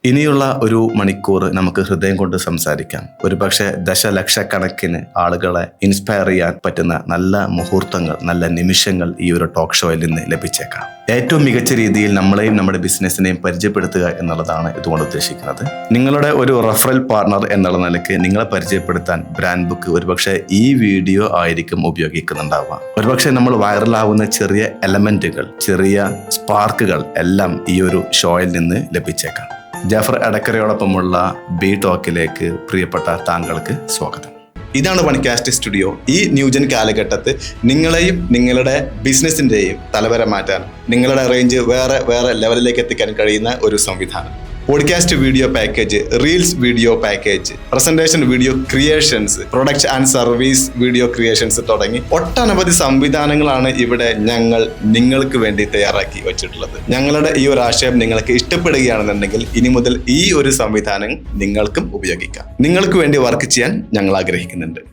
ഇനിയുള്ള ഒരു മണിക്കൂർ നമുക്ക് ഹൃദയം കൊണ്ട് സംസാരിക്കാം. ഒരുപക്ഷെ ദശലക്ഷക്കണക്കിന് ആളുകളെ ഇൻസ്പയർ ചെയ്യാൻ പറ്റുന്ന നല്ല മുഹൂർത്തങ്ങൾ, നല്ല നിമിഷങ്ങൾ ഈ ഒരു ടോക്ക് ഷോയിൽ നിന്ന് ലഭിച്ചേക്കാം. ഏറ്റവും മികച്ച രീതിയിൽ നമ്മളെയും നമ്മുടെ ബിസിനസ്സിനെയും പരിചയപ്പെടുത്തുക എന്നുള്ളതാണ് ഇതുകൊണ്ട് ഉദ്ദേശിക്കുന്നത്. നിങ്ങളുടെ ഒരു റെഫറൽ പാർട്ണർ എന്നുള്ള നിലയ്ക്ക് നിങ്ങളെ പരിചയപ്പെടുത്താൻ ബ്രാൻഡ് ബുക്ക് ഒരുപക്ഷെ ഈ വീഡിയോ ആയിരിക്കും ഉപയോഗിക്കുന്നുണ്ടാവുക. ഒരുപക്ഷെ നമ്മൾ വൈറലാവുന്ന ചെറിയ എലമെന്റുകൾ, ചെറിയ സ്പാർക്കുകൾ എല്ലാം ഈ ഒരു ഷോയിൽ നിന്ന് ലഭിച്ചേക്കാം. ജാഫർ എടക്കരയോടൊപ്പമുള്ള ബി ടോക്കിലേക്ക് പ്രിയപ്പെട്ട താങ്കൾക്ക് സ്വാഗതം. ഇതാണ് മണികാസ്റ്റ് സ്റ്റുഡിയോ. ഈ ന്യൂജൻ കാലഘട്ടത്ത് നിങ്ങളെയും നിങ്ങളുടെ ബിസിനസിന്റെയും തലവര മാറ്റാൻ, നിങ്ങളുടെ റേഞ്ച് വേറെ ലെവലിലേക്ക് എത്തിക്കാൻ കഴിയുന്ന ഒരു സംവിധാനം. Podcast video package, reels video package, presentation video creations, product and service video creations തുടങ്ങി ഒട്ടനവധി സംവിധാനങ്ങളാണ് ഇവിടെ ഞങ്ങൾ നിങ്ങൾക്ക് വേണ്ടി തയ്യാറാക്കി വെച്ചിട്ടുള്ളത്. ഞങ്ങളുടെ ഈ ഒരു ആശയം നിങ്ങൾക്ക് ഇഷ്ടപ്പെടുകയാണെന്നുണ്ടെങ്കിൽ ഇനി മുതൽ ഈ ഒരു സംവിധാനം നിങ്ങൾക്കും ഉപയോഗിക്കാം. നിങ്ങൾക്ക് വേണ്ടി വർക്ക് ചെയ്യാൻ ഞങ്ങൾ ആഗ്രഹിക്കുന്നുണ്ട്.